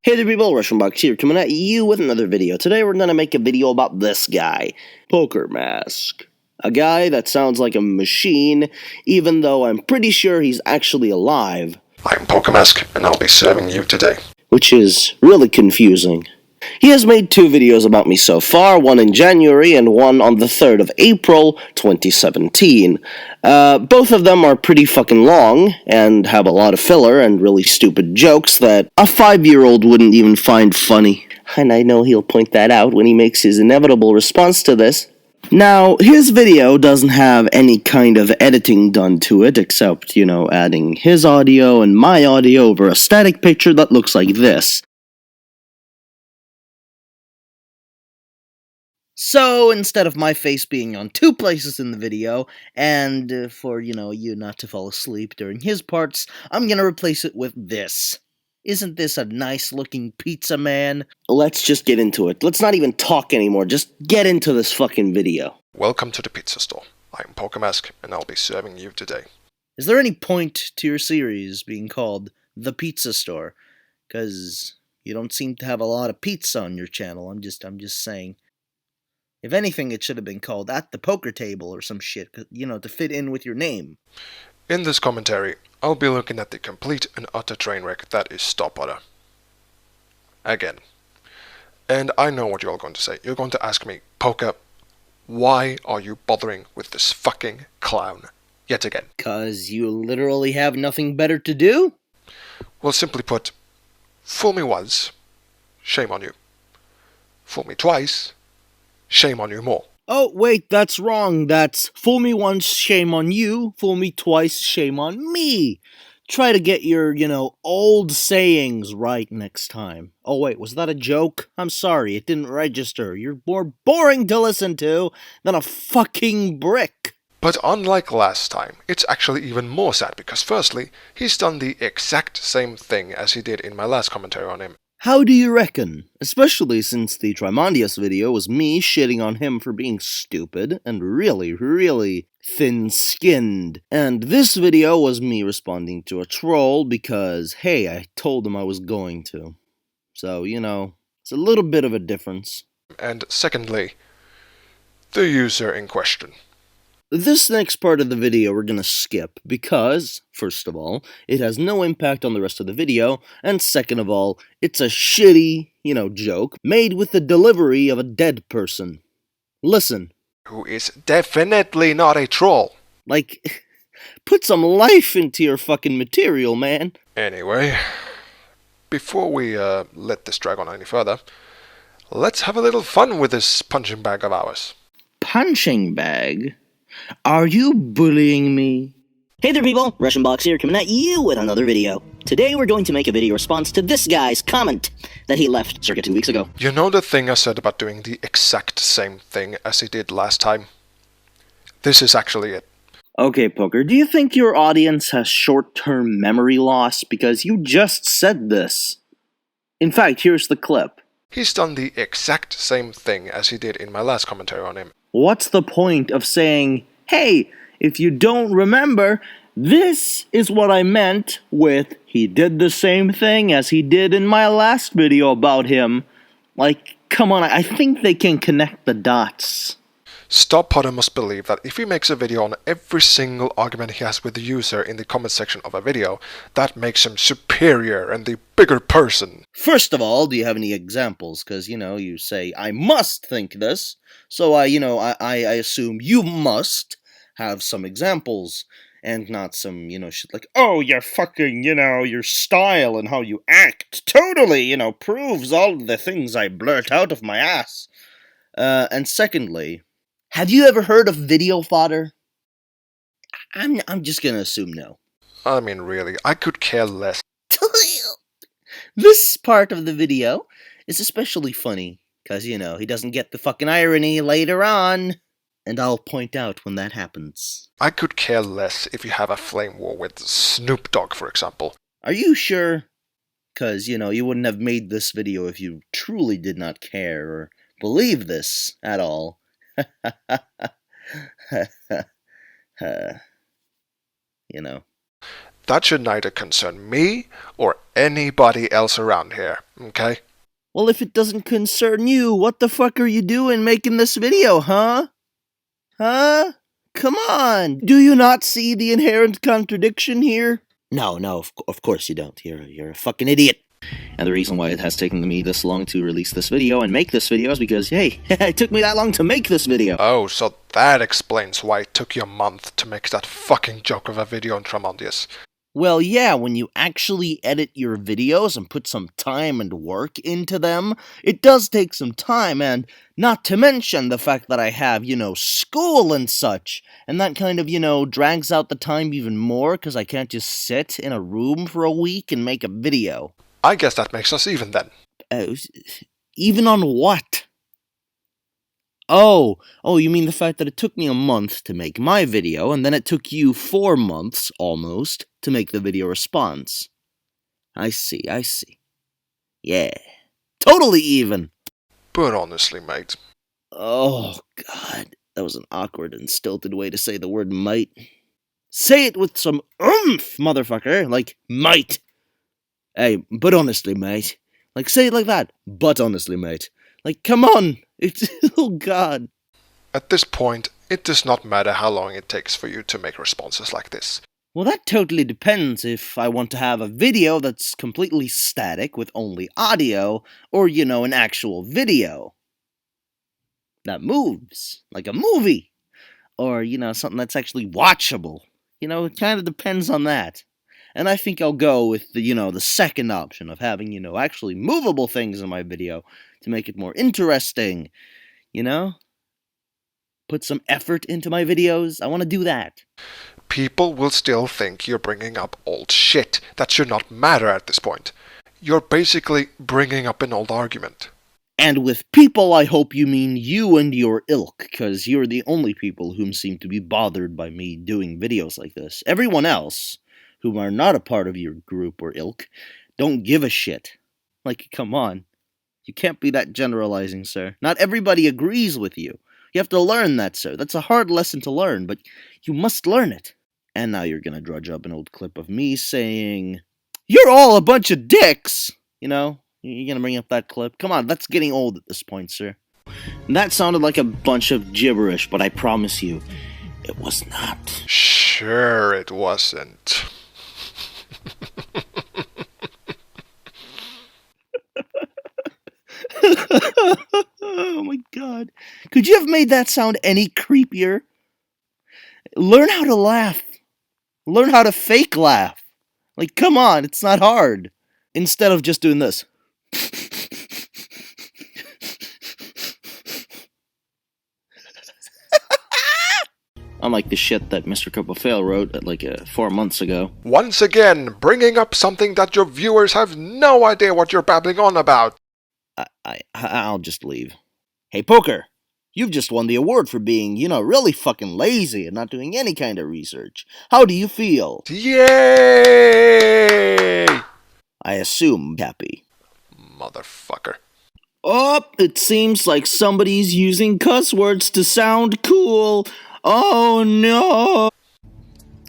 Hey there people, RussianBox here, coming at you with another video. Today we're gonna make a video about this guy, Poker Mask. A guy that sounds like a machine, even though I'm pretty sure he's actually alive. I'm Poker Mask, and I'll be serving you today. Which is really confusing. He has made 2 videos about me so far, one in January and one on the 3rd of April, 2017. Both of them are pretty fucking long, and have a lot of filler and really stupid jokes that a 5-year-old wouldn't even find funny. And I know he'll point that out when he makes his inevitable response to this. Now, his video doesn't have any kind of editing done to it, except, adding his audio and my audio over a static picture that looks like this. So, instead of my face being on 2 places in the video, and for, you not to fall asleep during his parts, I'm gonna replace it with this. Isn't this a nice-looking pizza man? Let's just get into it. Let's not even talk anymore, just get into this fucking video. Welcome to the pizza store. I'm Poker Mask, and I'll be serving you today. Is there any point to your series being called The Pizza Store? Because you don't seem to have a lot of pizza on your channel, I'm just saying. If anything, it should have been called At the Poker Table or some shit, to fit in with your name. In this commentary, I'll be looking at the complete and utter train wreck that is Stop Butter. Again. And I know what you're all going to say. You're going to ask me, Poker, why are you bothering with this fucking clown yet again? 'Cause you literally have nothing better to do? Well, simply put, fool me once, shame on you. Fool me twice, shame on you more. Oh, wait, that's wrong. That's fool me once, shame on you. Fool me twice, shame on me. Try to get your, old sayings right next time. Oh, wait, was that a joke? I'm sorry, it didn't register. You're more boring to listen to than a fucking brick. But unlike last time, it's actually even more sad because firstly, he's done the exact same thing as he did in my last commentary on him. How do you reckon? Especially since the Trimondius video was me shitting on him for being stupid and really, really thin-skinned. And this video was me responding to a troll because, hey, I told him I was going to. So, it's a little bit of a difference. And secondly, the user in question. This next part of the video we're gonna skip because, first of all, it has no impact on the rest of the video, and second of all, it's a shitty, joke made with the delivery of a dead person. Listen. Who is definitely not a troll. Like, put some life into your fucking material, man. Anyway, before we let this drag on any further, let's have a little fun with this punching bag of ours. Punching bag? Are you bullying me? Hey there people, RussianBox here coming at you with another video. Today we're going to make a video response to this guy's comment that he left circa 2 weeks ago. You know the thing I said about doing the exact same thing as he did last time? This is actually it. Okay, Poker, do you think your audience has short-term memory loss? Because you just said this. In fact, here's the clip. He's done the exact same thing as he did in my last commentary on him. What's the point of saying, hey, if you don't remember, this is what I meant with he did the same thing as he did in my last video about him? Like, come on, I think they can connect the dots. Stop Potter must believe that if he makes a video on every single argument he has with the user in the comment section of a video, that makes him superior and the bigger person. First of all, do you have any examples? Because, you say, I must think this, so I assume you must have some examples, and not some, shit like, oh, your fucking, your style and how you act totally, proves all the things I blurt out of my ass. And secondly, have you ever heard of video fodder? I'm just gonna assume no. I mean, really, I could care less. This part of the video is especially funny, because, he doesn't get the fucking irony later on. And I'll point out when that happens. I could care less if you have a flame war with Snoop Dogg, for example. Are you sure? Because, you wouldn't have made this video if you truly did not care or believe this at all. That should neither concern me or anybody else around here, okay? Well, if it doesn't concern you, what the fuck are you doing making this video, huh? Huh? Come on! Do you not see the inherent contradiction here? No, of course you don't. You're a fucking idiot. And the reason why it has taken me this long to release this video and make this video is because, hey, it took me that long to make this video. Oh, so that explains why it took you a month to make that fucking joke of a video on Tremondius. Well, yeah, when you actually edit your videos and put some time and work into them, it does take some time, and not to mention the fact that I have, school and such, and that kind of, drags out the time even more because I can't just sit in a room for a week and make a video. I guess that makes us even then. Even on what? Oh, you mean the fact that it took me a month to make my video, and then it took you 4 months, almost, to make the video response. I see. Yeah. Totally even! But honestly, mate. Oh, God. That was an awkward and stilted way to say the word might. Say it with some oomph, motherfucker! Like, might! Hey, but honestly, mate. Like, say it like that. But honestly, mate. Like, come on! It's... oh, God. At this point, it does not matter how long it takes for you to make responses like this. Well, that totally depends if I want to have a video that's completely static with only audio, or, an actual video that moves, like a movie, or, something that's actually watchable. It kind of depends on that. And I think I'll go with the second option of having, actually movable things in my video to make it more interesting, Put some effort into my videos. I want to do that. People will still think you're bringing up old shit that should not matter at this point. You're basically bringing up an old argument. And with people, I hope you mean you and your ilk, because you're the only people whom seem to be bothered by me doing videos like this. Everyone else, whom are not a part of your group or ilk, don't give a shit. Like, come on. You can't be that generalizing, sir. Not everybody agrees with you. You have to learn that, sir. That's a hard lesson to learn, but you must learn it. And now you're gonna drudge up an old clip of me saying, "You're all a bunch of dicks!" You're gonna bring up that clip? Come on, that's getting old at this point, sir. That sounded like a bunch of gibberish, but I promise you, it was not. Sure it wasn't. Oh my God. Could you have made that sound any creepier? Learn how to laugh. Learn how to fake laugh. Like, come on, it's not hard. Instead of just doing this. Unlike the shit that Mr. Cup of Fail wrote 4 months ago. Once again, bringing up something that your viewers have no idea what you're babbling on about. I'll just leave. Hey, Poker, you've just won the award for being, really fucking lazy and not doing any kind of research. How do you feel? Yay! I assume happy. Motherfucker. Oh, it seems like somebody's using cuss words to sound cool. Oh no!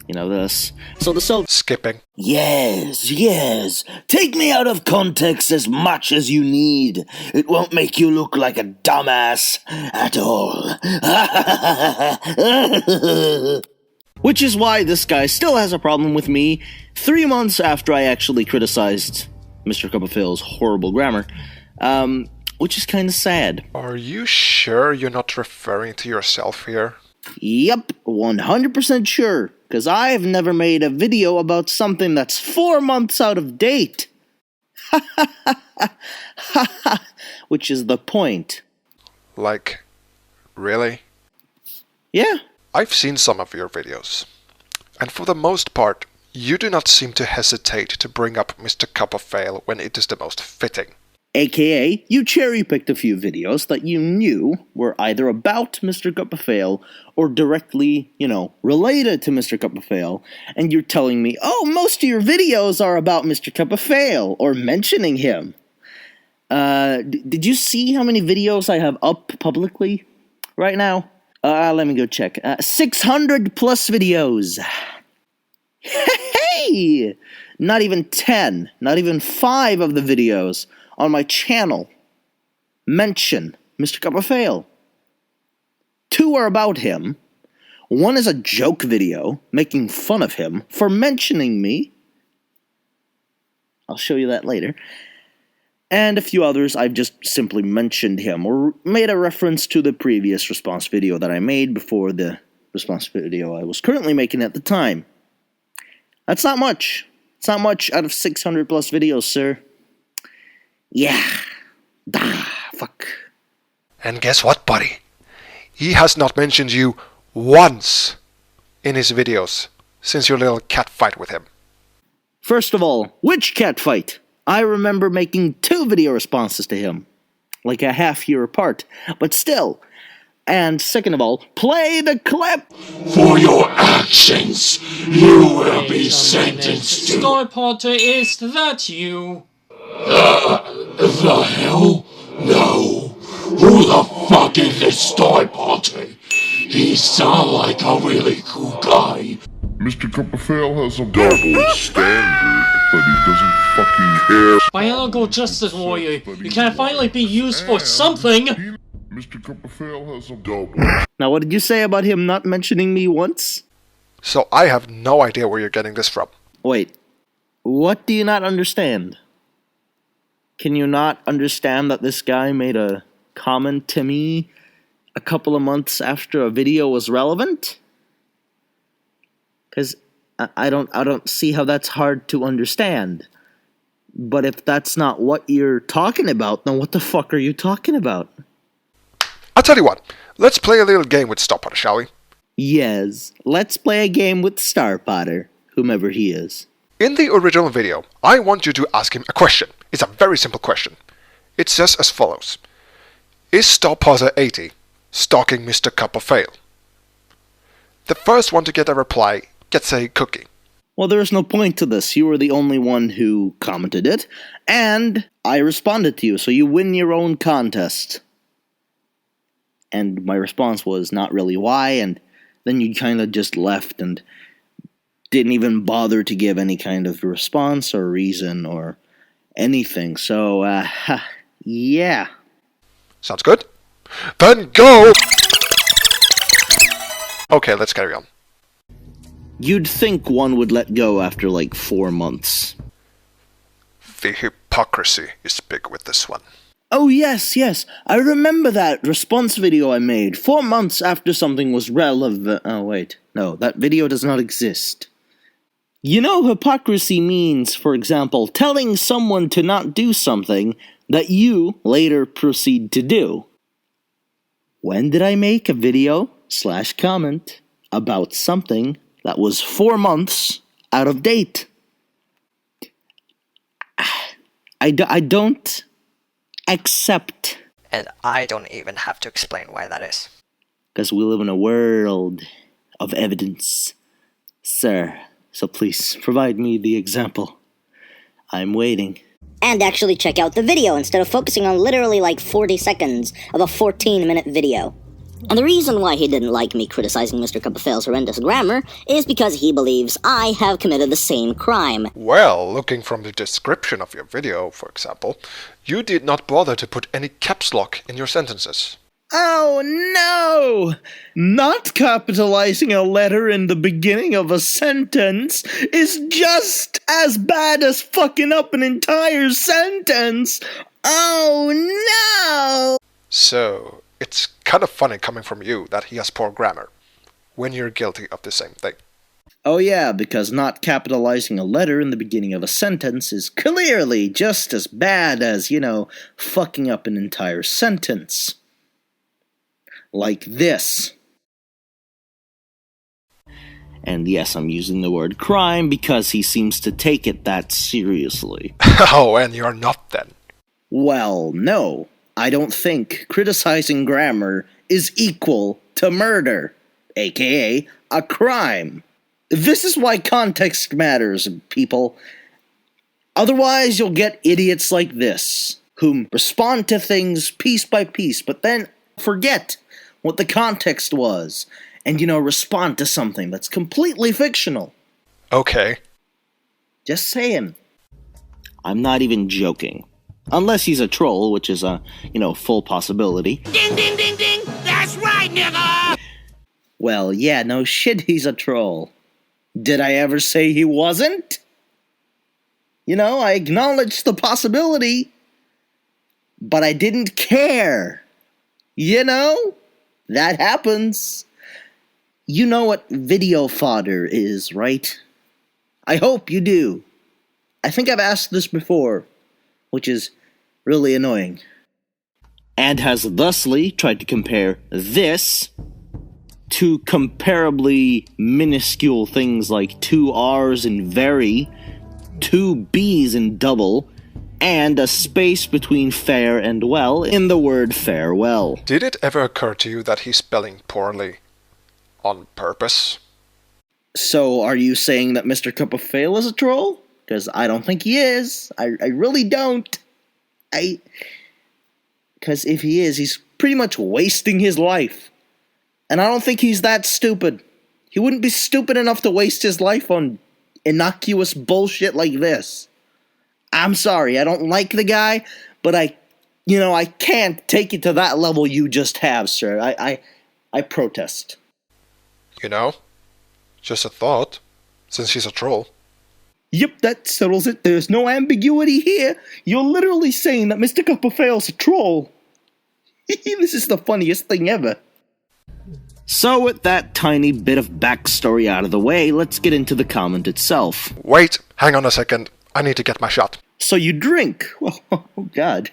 This. So the Skipping. Yes. Take me out of context as much as you need. It won't make you look like a dumbass at all. Which is why this guy still has a problem with me 3 months after I actually criticized Mr. Copperfield's horrible grammar. Which is kind of sad. Are you sure you're not referring to yourself here? Yep, 100% sure. Because I've never made a video about something that's 4 months out of date. Which is the point. Like, really? Yeah. I've seen some of your videos. And for the most part, you do not seem to hesitate to bring up Mr. Cup of Fail when it is the most fitting. AKA, you cherry-picked a few videos that you knew were either about Mr. Cup of Fail or directly, related to Mr. Cup of Fail, and you're telling me, oh, most of your videos are about Mr. Cup of Fail, or mentioning him. Did you see how many videos I have up publicly right now? Let me go check. 600 plus videos. Hey! Not even 10, not even 5 of the videos on my channel mention Mr. Cup of Fail. 2 are about him. 1 is a joke video making fun of him for mentioning me. I'll show you that later. And a few others, I've just simply mentioned him or made a reference to the previous response video that I made before the response video I was currently making at the time. That's not much. It's not much out of 600 plus videos, sir. Yeah. Fuck. And guess what, buddy? He has not mentioned you once in his videos since your little cat fight with him. First of all, which cat fight? I remember making 2 video responses to him, like a half year apart, but still. And second of all, play the clip! For your actions, you will be sentenced to... Star Potter, is that you? The hell? No. Who the fuck is this Star Potter? He sounds like a really cool guy. Mr. Copperfield has a double standard, but he doesn't fucking care. Biological Justice Warrior, you can finally be used for something! Mr. Copperfield has a double. Now, what did you say about him not mentioning me once? So I have no idea where you're getting this from. Wait, what do you not understand? Can you not understand that this guy made a comment to me a couple of months after a video was relevant? Because I don't see how that's hard to understand. But if that's not what you're talking about, then what the fuck are you talking about? I'll tell you what, let's play a little game with Star Potter, shall we? Yes, let's play a game with Star Potter, whomever he is. In the original video, I want you to ask him a question. It's a very simple question. It says as follows. Is Star Potter 80 stalking Mr. Cup of Fail? The first one to get a reply gets a cookie. Well, there's no point to this. You were the only one who commented it, and I responded to you, so you win your own contest. And my response was not really why, and then you kind of just left and didn't even bother to give any kind of response or reason or anything. So, yeah. Sounds good? Then go! Okay, let's carry on. You'd think one would let go after like 4 months. The hypocrisy is big with this one. Oh yes, I remember that response video I made 4 months after something was relevant. Oh wait, no, that video does not exist. You know, hypocrisy means, for example, telling someone to not do something that you later proceed to do. When did I make a video / comment about something that was 4 months out of date? I don't accept. And I don't even have to explain why that is. Because we live in a world of evidence, sir. So please, provide me the example. I'm waiting. And actually check out the video instead of focusing on literally like 40 seconds of a 14-minute video. And the reason why he didn't like me criticizing Mr. Cup of Fail's horrendous grammar is because he believes I have committed the same crime. Well, looking from the description of your video, for example, you did not bother to put any caps lock in your sentences. Oh no! Not capitalizing a letter in the beginning of a sentence is just as bad as fucking up an entire sentence! Oh no! So, it's kind of funny coming from you that he has poor grammar, when you're guilty of the same thing. Oh yeah, because not capitalizing a letter in the beginning of a sentence is clearly just as bad as, fucking up an entire sentence. Like this. And yes, I'm using the word crime because he seems to take it that seriously. Oh, and you're not then. Well, no. I don't think criticizing grammar is equal to murder, aka a crime. This is why context matters, people. Otherwise, you'll get idiots like this, whom respond to things piece by piece, but then forget what the context was, and, respond to something that's completely fictional. Okay. Just saying. I'm not even joking. Unless he's a troll, which is a, full possibility. Ding, ding, ding, ding! That's right, nigga! Well, yeah, no shit, he's a troll. Did I ever say he wasn't? I acknowledged the possibility, but I didn't care. That happens. You know what video fodder is, right? I hope you do. I think I've asked this before, which is really annoying. And has thusly tried to compare this to comparably minuscule things like 2 R's in very, 2 B's in double, and a space between fair and well in the word farewell. Did it ever occur to you that he's spelling poorly on purpose? So, are you saying that Mr. Cup of Fail is a troll? Because I don't think he is. I really don't. Because if he is, he's pretty much wasting his life. And I don't think he's that stupid. He wouldn't be stupid enough to waste his life on innocuous bullshit like this. I'm sorry, I don't like the guy, but I can't take it to that level you just have, sir. I protest. Just a thought, since he's a troll. Yep, that settles it. There's no ambiguity here. You're literally saying that Mr. Cup of Fail's a troll. This is the funniest thing ever. So with that tiny bit of backstory out of the way, let's get into the comment itself. Wait, hang on a second. I need to get my shot. So you drink? Oh, God.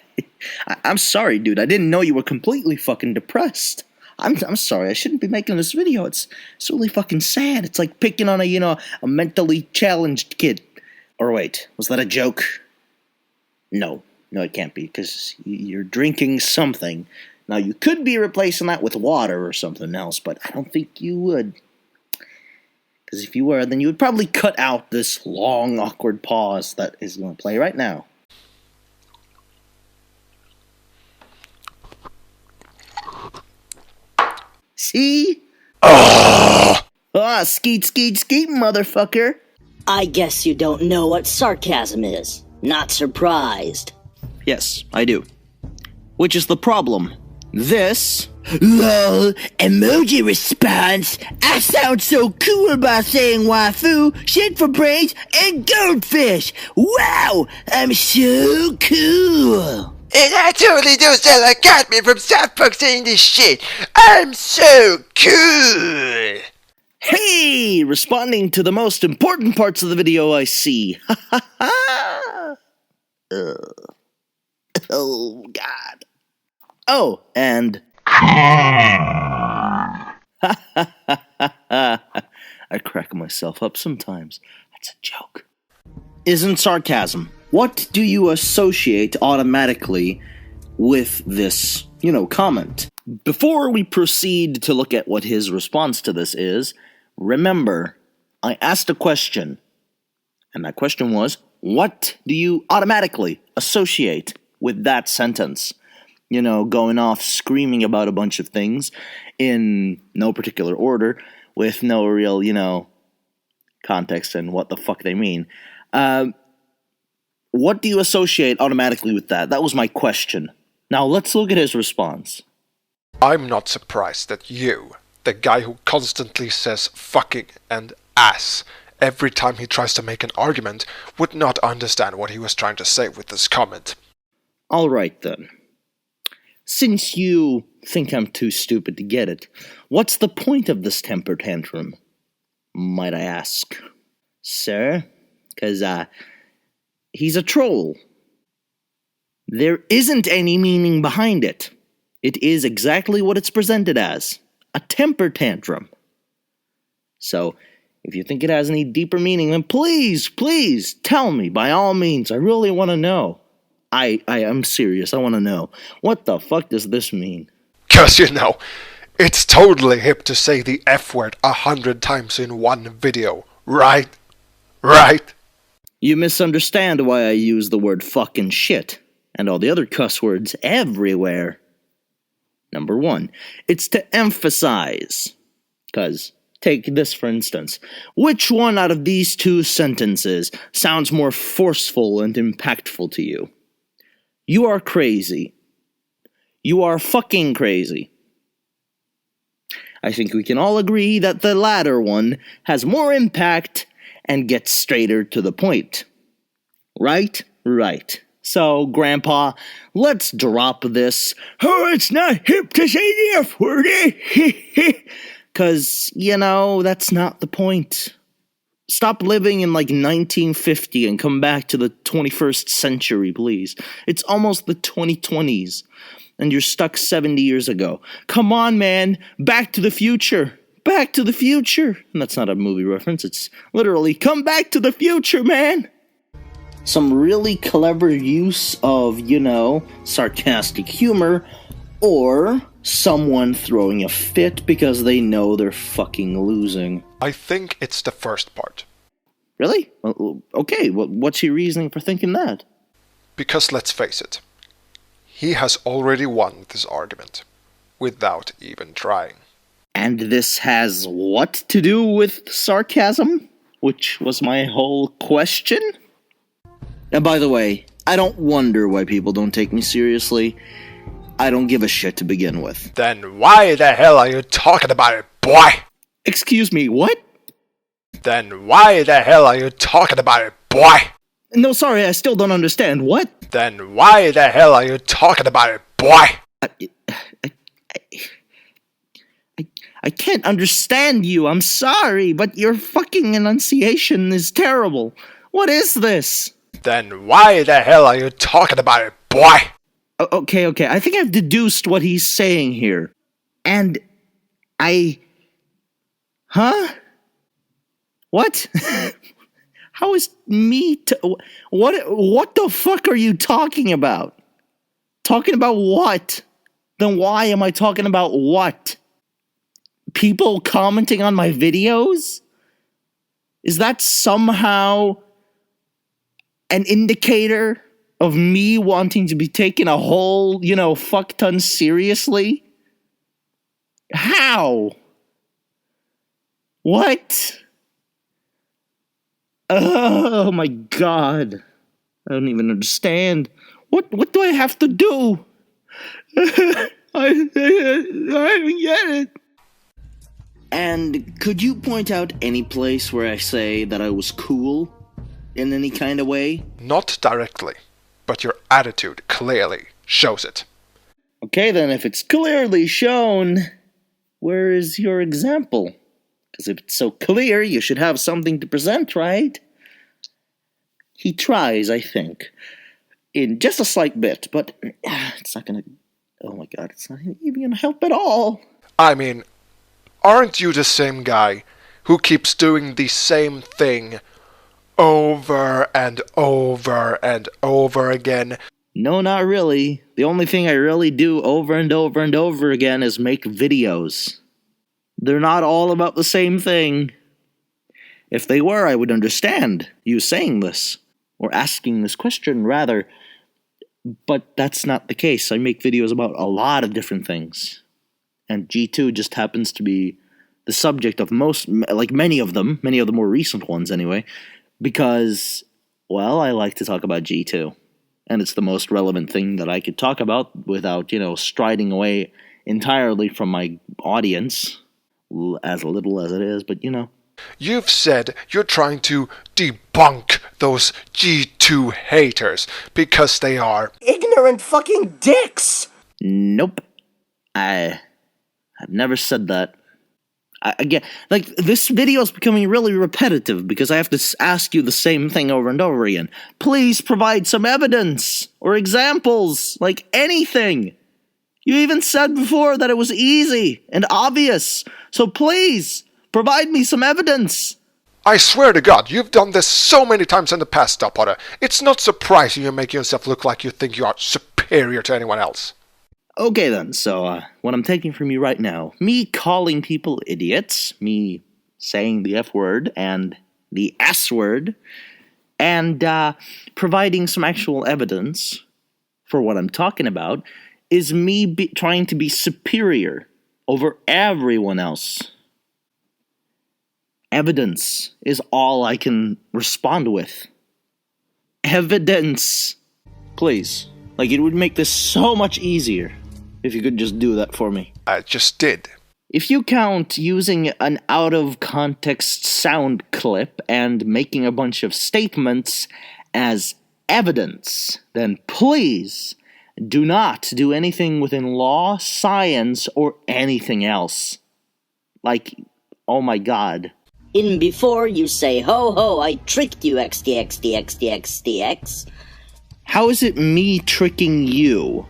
I'm sorry, dude. I didn't know you were completely fucking depressed. I'm sorry. I shouldn't be making this video. It's really fucking sad. It's like picking on a mentally challenged kid. Or wait, was that a joke? No, it can't be, because you're drinking something. Now, you could be replacing that with water or something else, but I don't think you would. Because if you were, then you would probably cut out this long, awkward pause that is going to play right now. See? Skeet, skeet, skeet, motherfucker. I guess you don't know what sarcasm is. Not surprised. Yes, I do. Which is the problem. This... Lol, emoji response. I sound so cool about saying waifu, shit for brains, and goldfish. Wow, I'm so cool. And I totally don't sound like Cartman from South Park saying this shit. I'm so cool. Hey! Responding to the most important parts of the video I see. Ha ha ha! Oh, God. Oh, and... I crack myself up sometimes. That's a joke. Isn't sarcasm. What do you associate automatically with this, comment? Before we proceed to look at what his response to this is, remember, I asked a question. And that question was, what do you automatically associate with that sentence? Going off screaming about a bunch of things in no particular order with no real, context and what the fuck they mean. What do you associate automatically with that? That was my question. Now let's look at his response. I'm not surprised that you, the guy who constantly says fucking and ass every time he tries to make an argument, would not understand what he was trying to say with this comment. Alright then. Since you think I'm too stupid to get it, what's the point of this temper tantrum? Might I ask? Sir? 'Cause, he's a troll. There isn't any meaning behind it. It is exactly what it's presented as. A temper tantrum. So, if you think it has any deeper meaning, then please tell me, by all means. I really want to know. I am serious, I want to know. What the fuck does this mean? 'Cause it's totally hip to say the F word 100 times in one video, right? Right? You misunderstand why I use the word fuck and shit, and all the other cuss words everywhere. Number one, it's to emphasize. 'Cause Take this for instance. Which one out of these two sentences sounds more forceful and impactful to you? You are crazy. You are fucking crazy. I think we can all agree that the latter one has more impact and gets straighter to the point. Right? Right. So, Grandpa, let's drop this. Oh, it's not hip to say the F word, eh? 'Cause, that's not the point. Stop living in like 1950 and come back to the 21st century, please. It's almost the 2020s, and you're stuck 70 years ago. Come on, man. Back to the future. Back to the future. And that's not a movie reference. It's literally, come back to the future, man. Some really clever use of, sarcastic humor, or someone throwing a fit because they know they're fucking losing. I think it's the first part. Really? Well, okay, what's your reasoning for thinking that? Because let's face it, he has already won this argument, without even trying. And this has what to do with sarcasm? Which was my whole question? And by the way, I don't wonder why people don't take me seriously. I don't give a shit to begin with. Then why the hell are you talking about it, boy? Excuse me, what? Then why the hell are you talking about it, boy? No, sorry, I still don't understand. What? Then why the hell are you talking about it, boy? I can't understand you. I'm sorry, but your fucking enunciation is terrible. What is this? Then why the hell are you talking about it, boy? Okay. I think I've deduced what he's saying here. And Huh? What? How is me to... What the fuck are you talking about? Talking about what? Then why am I talking about what? People commenting on my videos? Is that somehow an indicator of me wanting to be taken a whole, fuck ton seriously? How? What? Oh my god. I don't even understand. What do I have to do? I don't get it. And could you point out any place where I say that I was cool in any kind of way? Not directly, but your attitude clearly shows it. Okay, then if it's clearly shown, where is your example? Because if it's so clear, you should have something to present, right? He tries, I think, in just a slight bit, but it's not gonna... Oh my god, it's not even gonna help at all. I mean, aren't you the same guy who keeps doing the same thing over and over and over again? No, not really. The only thing I really do over and over and over again is make videos. They're not all about the same thing. If they were, I would understand you saying this, or asking this question, rather. But that's not the case. I make videos about a lot of different things. And G2 just happens to be the subject of many of the more recent ones anyway, because, well, I like to talk about G2. And it's the most relevant thing that I could talk about without, striding away entirely from my audience, as little as it is, but You've said you're trying to debunk those G2 haters because they are ignorant fucking dicks! Nope. I've never said that. Again, this video is becoming really repetitive because I have to ask you the same thing over and over again. Please provide some evidence or examples, like anything. You even said before that it was easy and obvious, so please, provide me some evidence. I swear to God, you've done this so many times in the past, Star Potter. It's not surprising you make yourself look like you think you are superior to anyone else. Okay then, so what I'm taking from you right now, me calling people idiots, me saying the F word and the S word, and providing some actual evidence for what I'm talking about, is me trying to be superior over everyone else. Evidence is all I can respond with. Evidence. Please. Like, it would make this so much easier if you could just do that for me. I just did. If you count using an out-of-context sound clip and making a bunch of statements as evidence, then please do not do anything within law, science, or anything else. Like, oh my god. In before you say, ho ho, I tricked you, XDXDXDXDX. How is it me tricking you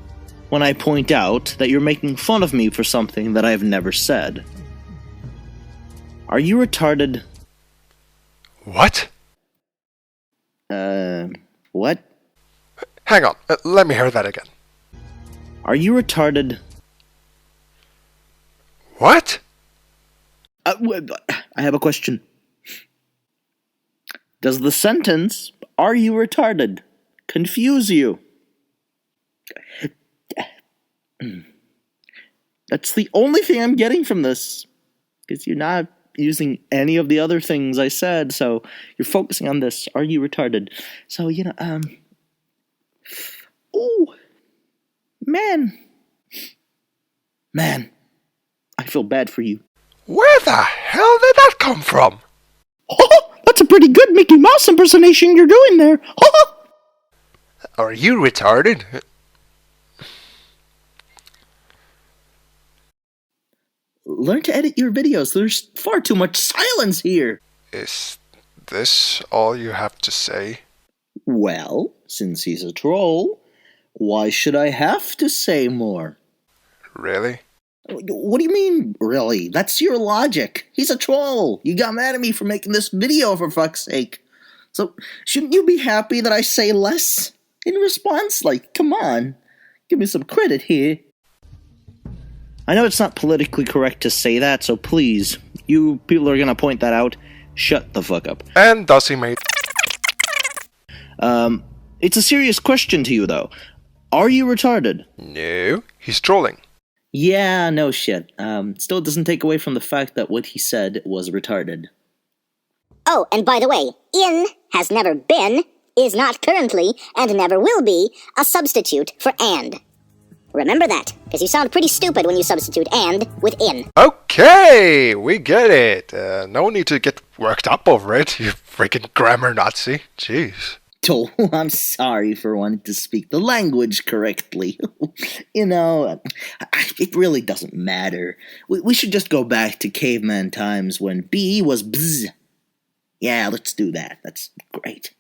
when I point out that you're making fun of me for something that I've never said? Are you retarded? What? What? Hang on, let me hear that again. Are you retarded? What? I have a question. Does the sentence, "Are you retarded?" confuse you? That's the only thing I'm getting from this. Because you're not using any of the other things I said, so you're focusing on this. Are you retarded? So, ooh. Man, I feel bad for you. Where the hell did that come from? Oh, that's a pretty good Mickey Mouse impersonation you're doing there. Oh. Are you retarded? Learn to edit your videos. There's far too much silence here. Is this all you have to say? Well, since he's a troll, why should I have to say more? Really? What do you mean, really? That's your logic. He's a troll. You got mad at me for making this video, for fuck's sake. So, shouldn't you be happy that I say less in response? Like, come on. Give me some credit here. I know it's not politically correct to say that, so please, you people are gonna point that out, shut the fuck up. And does he make... It's a serious question to you, though. Are you retarded? No, he's trolling. Yeah, no shit. Still doesn't take away from the fact that what he said was retarded. Oh, and by the way, in has never been, is not currently, and never will be a substitute for and. Remember that, because you sound pretty stupid when you substitute and with in. Okay, we get it. No need to get worked up over it, you freaking grammar Nazi. Jeez. Oh, I'm sorry for wanting to speak the language correctly. It really doesn't matter. We should just go back to caveman times when B was bzz. Yeah, let's do that. That's great.